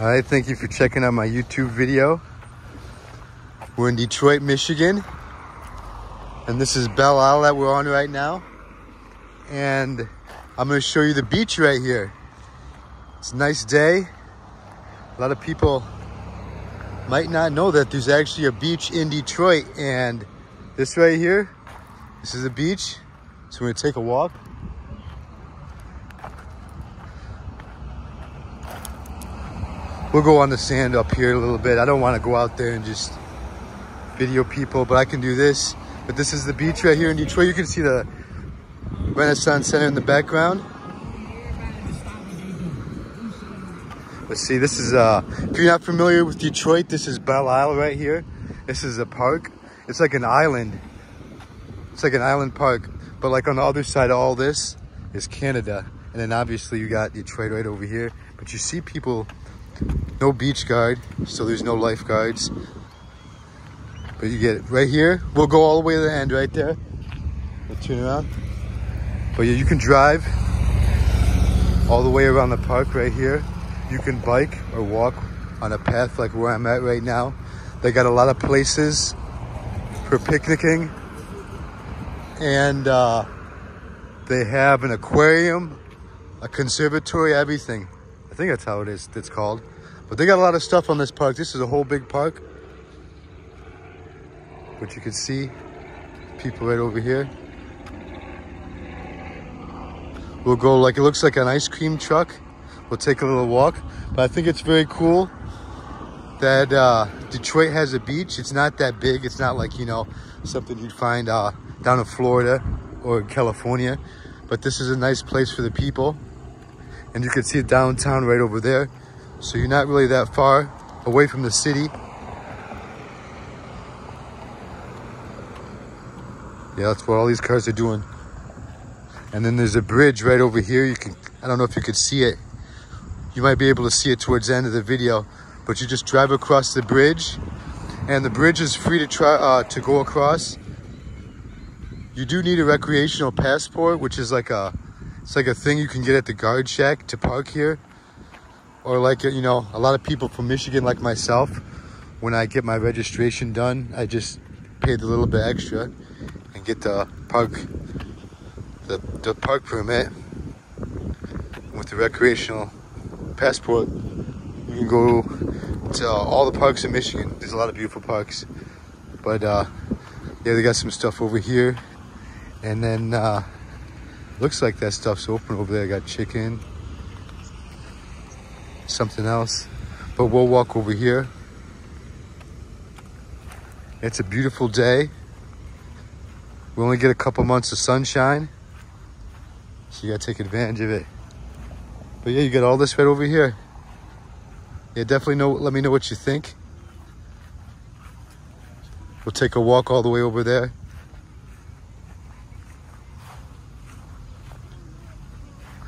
All right, thank you for checking out my YouTube video. We're in Detroit, Michigan, and this is Belle Isle that we're on right now. And I'm gonna show you the beach right here. It's a nice day. A lot of people might not know that there's actually a beach in Detroit, and this right here, this is a beach. So we're gonna take a walk. We'll go on the sand up here a little bit. I don't want to go out there and just video people, but I can do this. But this is the beach right here in Detroit. You can see the Renaissance Center in the background. Let's see, this is, if you're not familiar with Detroit, this is Belle Isle right here. This is a park. It's like an island. It's like an island park. But like on the other side of all this is Canada. And then obviously you got Detroit right over here. But you see people, no beach guard, so there's no lifeguards. But you get it right here. We'll go all the way to the end right there. We'll turn around. But yeah, you can drive all the way around the park right here. You can bike or walk on a path like where I'm at right now. They got a lot of places for picnicking. And they have an aquarium, a conservatory, everything. I think that's how it's called. But they got a lot of stuff on this park. This is a whole big park. But you can see people right over here. We'll go like, it looks like an ice cream truck. We'll take a little walk. But I think it's very cool that Detroit has a beach. It's not that big. It's not like, you know, something you'd find down in Florida or California. But this is a nice place for the people. And you can see downtown right over there. So you're not really that far away from the city. Yeah, that's what all these cars are doing. And then there's a bridge right over here. You can, I don't know if you could see it. You might be able to see it towards the end of the video, but you just drive across the bridge, and the bridge is free to try to go across. You do need a recreational passport, which is like it's like a thing you can get at the guard shack to park here. Or like, you know, a lot of people from Michigan like myself, when I get my registration done, I just pay the little bit extra and get the park permit. With the recreational passport, you can go to all the parks in Michigan. There's a lot of beautiful parks. But yeah, they got some stuff over here. And then looks like that stuff's open over there. Got chicken, something else. But we'll walk over here. It's a beautiful day. We only get a couple months of sunshine, so you gotta take advantage of it. But yeah, you got all this right over here. Yeah, definitely let me know what you think. We'll take a walk all the way over there.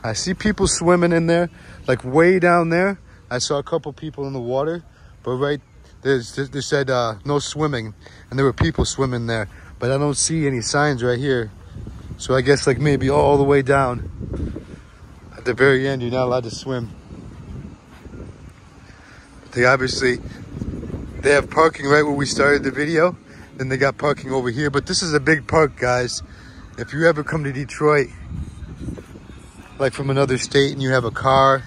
I see people swimming in there, like way down there. I saw a couple people in the water, but right there, they said no swimming, and there were people swimming there. But I don't see any signs right here. So I guess like maybe all the way down. At the very end, you're not allowed to swim. They have parking right where we started the video. Then they got parking over here. But this is a big park, guys. If you ever come to Detroit, like from another state, and you have a car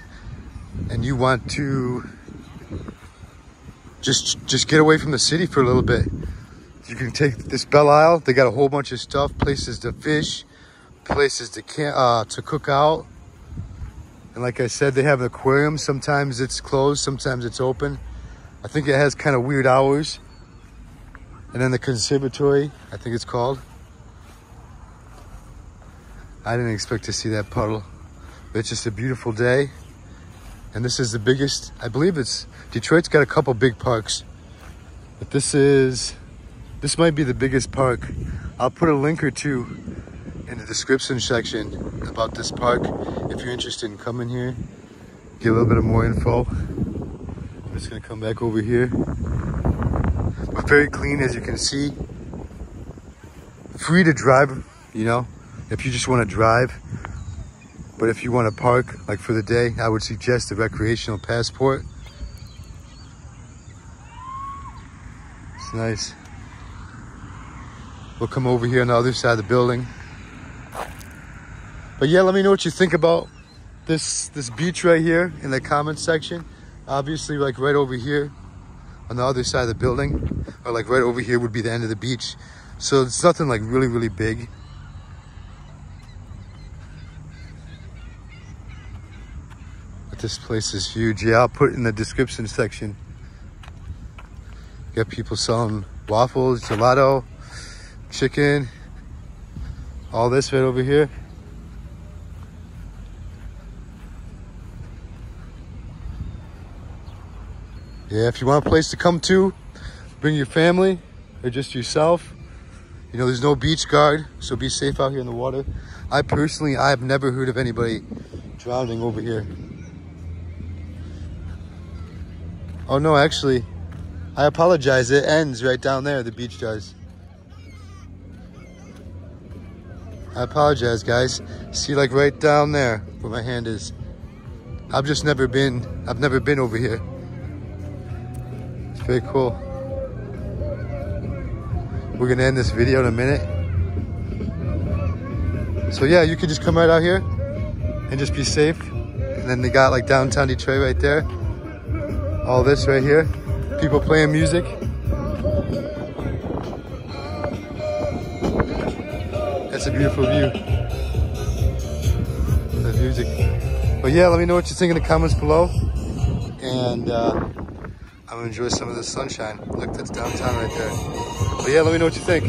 and you want to just get away from the city for a little bit, you can take this Belle Isle. They got a whole bunch of stuff, places to fish, places to cook out. And like I said, they have an aquarium. Sometimes it's closed, sometimes it's open. I think it has kind of weird hours. And then the conservatory, I think it's called. I didn't expect to see that puddle. But it's just a beautiful day. And this is the biggest, I believe Detroit's got a couple big parks. But this might be the biggest park. I'll put a link or two in the description section about this park if you're interested in coming here. Get a little bit of more info. I'm just gonna come back over here. But very clean, as you can see. Free to drive, you know, if you just want to drive. But if you want to park, like for the day, I would suggest a recreational passport. It's nice. We'll come over here on the other side of the building. But yeah, let me know what you think about this beach right here in the comments section. Obviously, like right over here on the other side of the building, or like right over here would be the end of the beach. So it's nothing like really, really big. But this place is huge. Yeah, I'll put it in the description section. Got people selling waffles, gelato, chicken, all this right over here. Yeah, if you want a place to come to, bring your family or just yourself. You know, there's no beach guard, so be safe out here in the water. I have never heard of anybody drowning over here. Oh no, actually, I apologize. It ends right down there, the beach does. I apologize, guys. See, like right down there where my hand is. I've never been over here. It's very cool. We're gonna end this video in a minute. So yeah, you could just come right out here and just be safe. And then they got like downtown Detroit right there. All this right here. People playing music. That's a beautiful view. The music. But yeah, let me know what you think in the comments below. And I'm gonna enjoy some of this sunshine. Look, that's downtown right there. But yeah, let me know what you think.